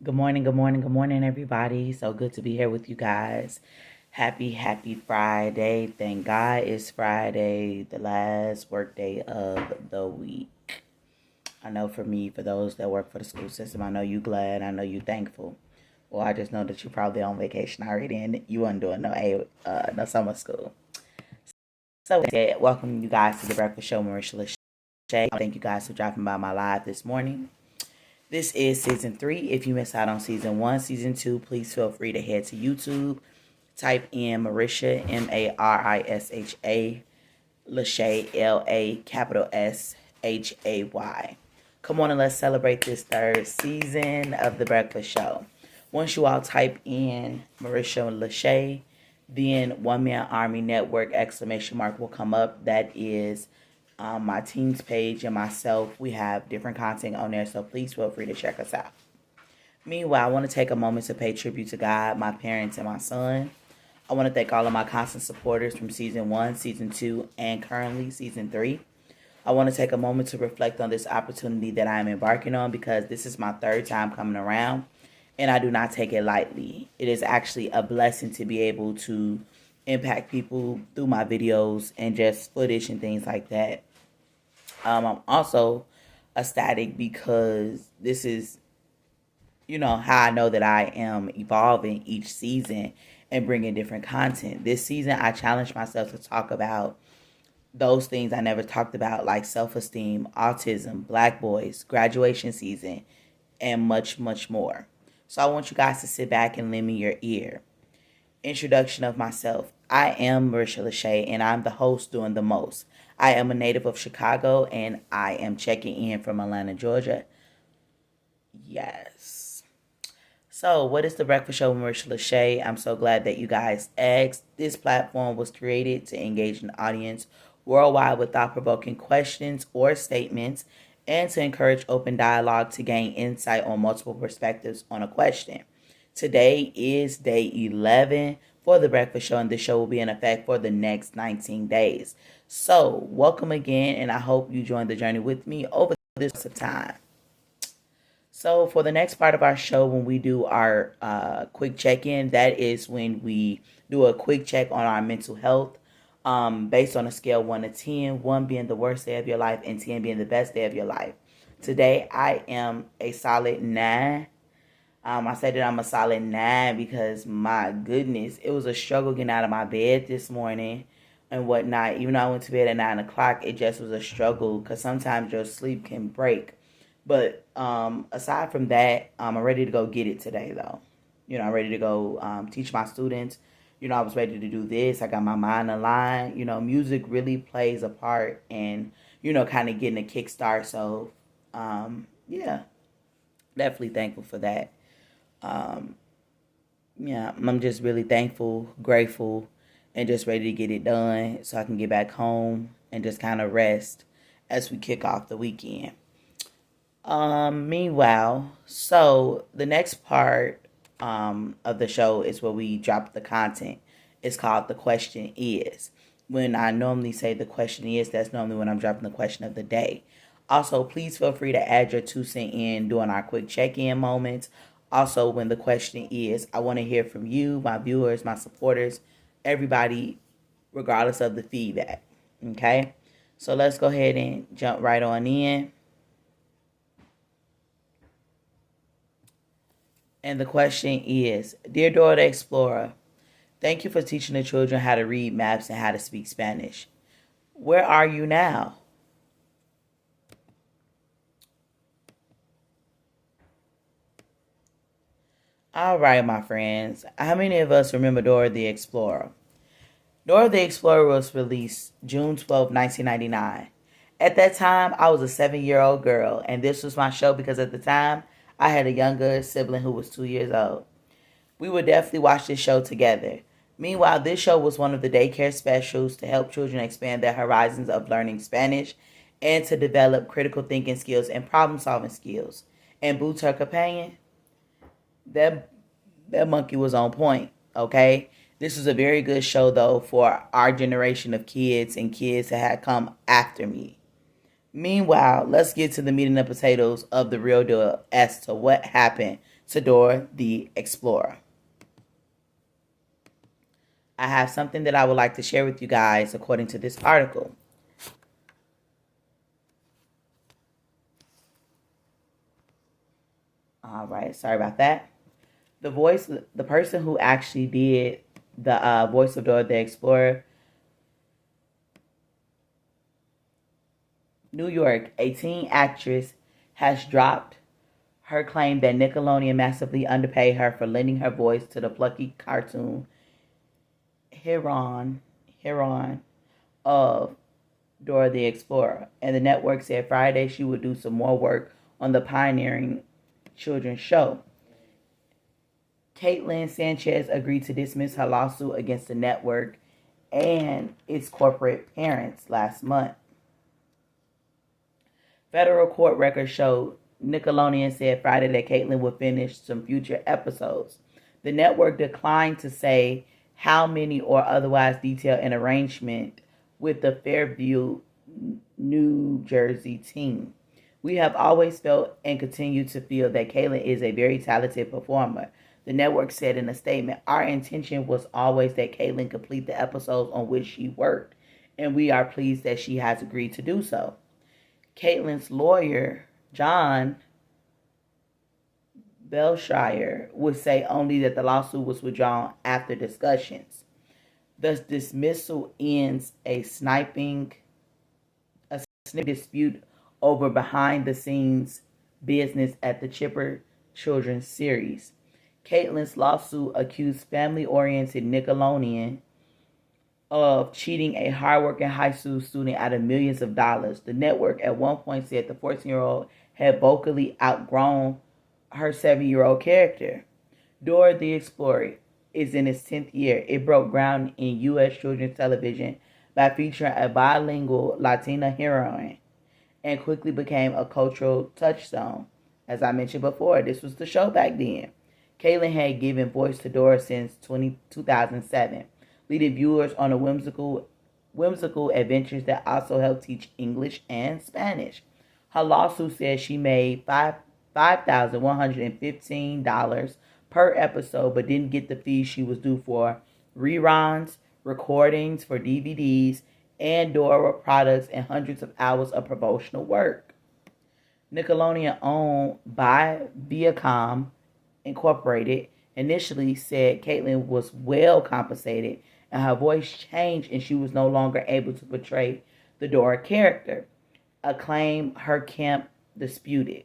Good morning, everybody. So good to be here with you guys. Happy Friday. Thank God it's Friday, the last work day of the week. I know for me, for those that work for the school system, I know you glad, I know you thankful. Well, I just know that you probably on vacation already and you weren't doing no summer school. So welcome you guys to the Breakfast Show, Marisha LaShay. Thank you guys for dropping by my live this morning. This is season 3. If you missed out on season 1, season 2, please feel free to head to YouTube. Type in Marisha, Marisha, LaShay, LaShay. Come on and let's celebrate this third season of The Breakfast Show. Once you all type in Marisha LaShay, then One Man Army Network ! Will come up. That is my team's page and myself. We have different content on there, so please feel free to check us out. Meanwhile, I want to take a moment to pay tribute to God, my parents, and my son. I want to thank all of my constant supporters from season 1, season 2, and currently season 3. I want to take a moment to reflect on this opportunity that I am embarking on because this is my third time coming around, and I do not take it lightly. It is actually a blessing to be able to impact people through my videos and just footage and things like that. I'm also ecstatic because this is, how I know that I am evolving each season and bringing different content. This season, I challenged myself to talk about those things I never talked about, like self-esteem, autism, black boys, graduation season, and much, much more. So I want you guys to sit back and lend me your ear. Introduction of myself. I am Marisha LaShay, and I'm the host doing the most. I am a native of Chicago, and I am checking in from Atlanta, Georgia. Yes. So, what is the Breakfast Show with Marisha LaShay? I'm so glad that you guys asked. This platform was created to engage an audience worldwide with thought-provoking questions or statements and to encourage open dialogue to gain insight on multiple perspectives on a question. Today is day 11 for the Breakfast Show, and the show will be in effect for the next 19 days. So, welcome again, and I hope you join the journey with me over this time. So, for the next part of our show, when we do our quick check-in, that is when we do a quick check on our mental health based on a scale 1 to 10, 1 being the worst day of your life and 10 being the best day of your life. Today, I am a solid 9. I say that I'm a solid 9 because, my goodness, it was a struggle getting out of my bed this morning and whatnot. Even though I went to bed at 9 o'clock, it just was a struggle because sometimes your sleep can break. But aside from that, I'm ready to go get it today, though. I'm ready to go teach my students. I was ready to do this. I got my mind aligned. Music really plays a part in, kind of getting a kickstart. So, yeah, definitely thankful for that. I'm just really thankful, grateful, and just ready to get it done so I can get back home and just kind of rest as we kick off the weekend. Meanwhile, so the next part of the show is where we drop the content. It's called The Question Is. When I normally say the question is, that's normally when I'm dropping the question of the day. Also, please feel free to add your 2 cents in during our quick check-in moments. Also, when the question is, I want to hear from you, my viewers, my supporters, everybody, regardless of the feedback. Okay? So let's go ahead and jump right on in. And the question is, Dear Dora Explorer, thank you for teaching the children how to read maps and how to speak Spanish. Where are you now? All right, my friends. How many of us remember Dora the Explorer? Dora the Explorer was released June 12, 1999. At that time, I was a 7-year-old girl, and this was my show because at the time, I had a younger sibling who was 2 years old. We would definitely watch this show together. Meanwhile, this show was one of the daycare specials to help children expand their horizons of learning Spanish and to develop critical thinking skills and problem solving skills. And Boots, her companion, that monkey was on point, okay? This was a very good show, though, for our generation of kids and kids that had come after me. Meanwhile, let's get to the meat and the potatoes of the real deal as to what happened to Dora the Explorer. I have something that I would like to share with you guys according to this article. All right, sorry about that. The person who actually did the voice of Dora the Explorer, New York, a teen actress has dropped her claim that Nickelodeon massively underpaid her for lending her voice to the plucky cartoon Heron of Dora the Explorer. And the network said Friday she would do some more work on the pioneering children's show. Caitlin Sanchez agreed to dismiss her lawsuit against the network and its corporate parents last month. Federal court records showed Nickelodeon said Friday that Caitlin would finish some future episodes. The network declined to say how many or otherwise detail an arrangement with the Fairview, New Jersey team. We have always felt and continue to feel that Caitlin is a very talented performer, the network said in a statement. Our intention was always that Caitlin complete the episodes on which she worked, and we are pleased that she has agreed to do so. Caitlin's lawyer, John Belshire, would say only that the lawsuit was withdrawn after discussions. The dismissal ends a sniping dispute over behind-the-scenes business at the Chipper Children's series. Caitlin's lawsuit accused family-oriented Nickelodeon of cheating a hardworking high school student out of millions of dollars. The network at one point said the 14-year-old had vocally outgrown her 7-year-old character. Dora the Explorer is in its 10th year. It broke ground in U.S. children's television by featuring a bilingual Latina heroine and quickly became a cultural touchstone. As I mentioned before, this was the show back then. Caitlin had given voice to Dora since 2007, leading viewers on a whimsical adventures that also helped teach English and Spanish. Her lawsuit says she made $5,115 per episode, but didn't get the fees she was due for reruns, recordings for DVDs, and Dora products, and hundreds of hours of promotional work. Nickelodeon, owned by Viacom Incorporated, initially said Caitlin was well compensated and her voice changed and she was no longer able to portray the Dora character, a claim her camp disputed.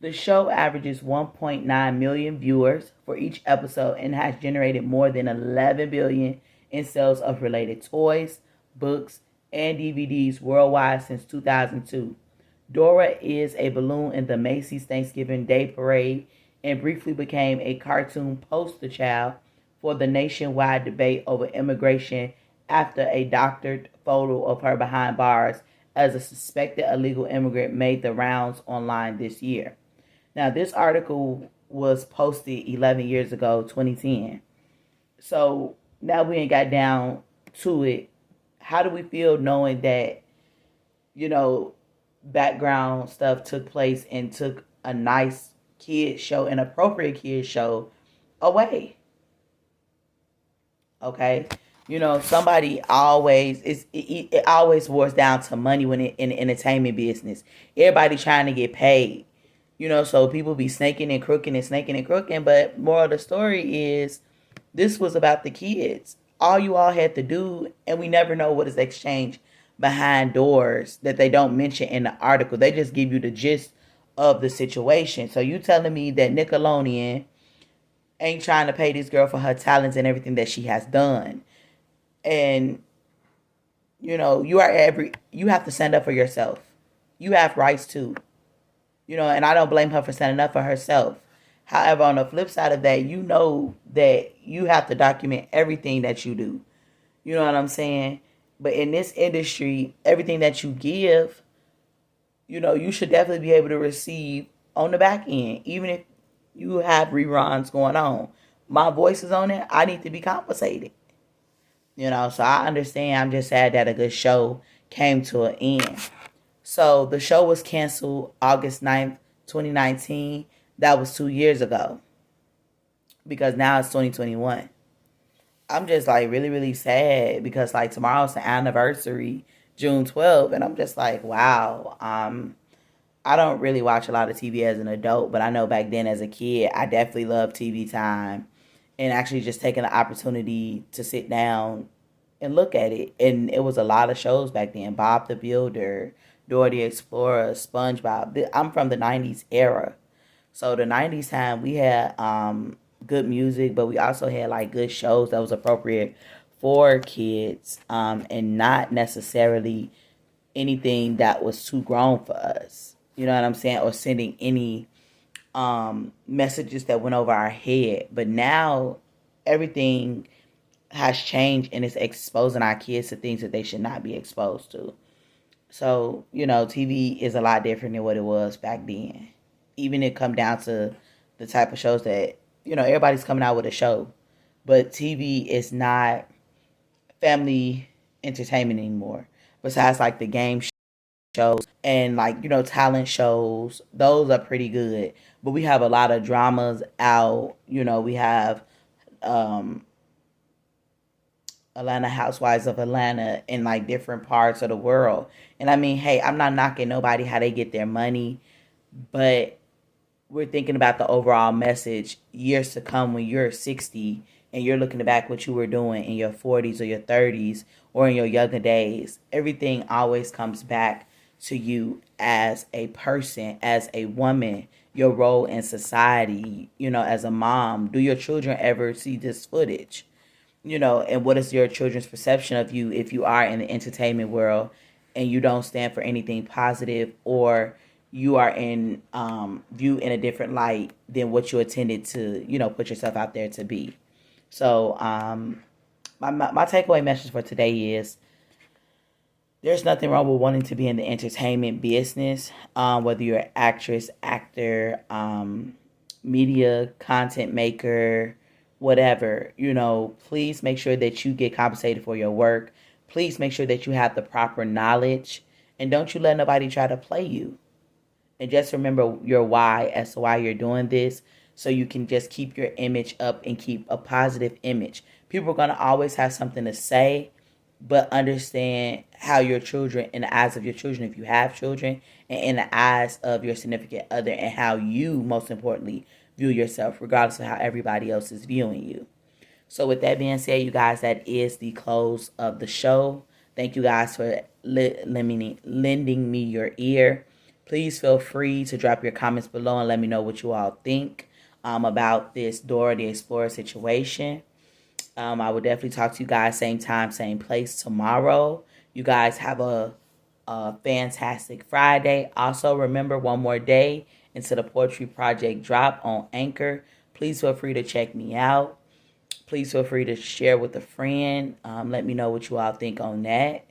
The show averages 1.9 million viewers for each episode and has generated more than $11 billion in sales of related toys, books, and DVDs worldwide since 2002. Dora is a balloon in the Macy's Thanksgiving Day Parade and briefly became a cartoon poster child for the nationwide debate over immigration after a doctored photo of her behind bars as a suspected illegal immigrant made the rounds online this year. Now, this article was posted 11 years ago, 2010. So now we ain't got down to it. How do we feel knowing that, background stuff took place and took a nice kid show, an appropriate kid show, away? Okay, somebody always it always boils down to money when in the entertainment business. Everybody trying to get paid, so people be snaking and crooking and snaking and crooking. But moral of the story is, this was about the kids. All you all had to do, and we never know what is exchanged behind doors that they don't mention in the article. They just give you the gist of the situation. So you telling me that Nickelodeon ain't trying to pay this girl for her talents and everything that she has done. And, you have to stand up for yourself. You have rights too. And I don't blame her for standing up for herself. However, on the flip side of that, that you have to document everything that you do. You know what I'm saying? But in this industry, everything that you give, you should definitely be able to receive on the back end, even if you have reruns going on. My voice is on it. I need to be compensated. So I understand. I'm just sad that a good show came to an end. So the show was canceled August 9th, 2019. That was 2 years ago, because now it's 2021. I'm just like really, really sad because like tomorrow's the anniversary, June 12th, and I'm just like, wow. I don't really watch a lot of TV as an adult, but I know back then as a kid, I definitely loved TV time, and actually just taking the opportunity to sit down and look at it. And it was a lot of shows back then: Bob the Builder, Dora the Explorer, SpongeBob. I'm from the '90s era, so the '90s time we had good music, but we also had like good shows that was appropriate for kids, and not necessarily anything that was too grown for us. You know what I'm saying? Or sending any messages that went over our head. But now everything has changed, and it's exposing our kids to things that they should not be exposed to. So, TV is a lot different than what it was back then. Even it come down to the type of shows that, everybody's coming out with a show. But TV is not family entertainment anymore. Besides like the game shows and like, talent shows, those are pretty good. But we have a lot of dramas out. We have um Atlanta Housewives of Atlanta in like different parts of the world. And I mean, hey, I'm not knocking nobody how they get their money, but we're thinking about the overall message years to come when you're 60 and you're looking back what you were doing in your 40s or your 30s or in your younger days. Everything always comes back to you as a person, as a woman, your role in society, as a mom. Do your children ever see this footage? And what is your children's perception of you if you are in the entertainment world and you don't stand for anything positive, or you are in viewed in a different light than what you intended to, put yourself out there to be. So my takeaway message for today is there's nothing wrong with wanting to be in the entertainment business, whether you're an actress, actor, media content maker, whatever. Please make sure that you get compensated for your work. Please make sure that you have the proper knowledge, and don't you let nobody try to play you. And just remember your why as to why you're doing this, so you can just keep your image up and keep a positive image. People are going to always have something to say, but understand how your children, in the eyes of your children, if you have children, and in the eyes of your significant other, and how you, most importantly, view yourself, regardless of how everybody else is viewing you. So with that being said, you guys, that is the close of the show. Thank you guys for lending me your ear. Please feel free to drop your comments below and let me know what you all think about this Dora the Explorer situation. I will definitely talk to you guys same time, same place tomorrow. You guys have a fantastic Friday. Also, remember, one more day until the Poetry Project drop on Anchor. Please feel free to check me out. Please feel free to share with a friend. Let me know what you all think on that.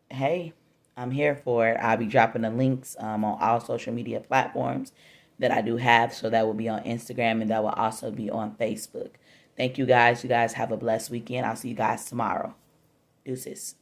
Hey, I'm here for it. I'll be dropping the links on all social media platforms that I do have. So that will be on Instagram, and that will also be on Facebook. Thank you guys. You guys have a blessed weekend. I'll see you guys tomorrow. Deuces.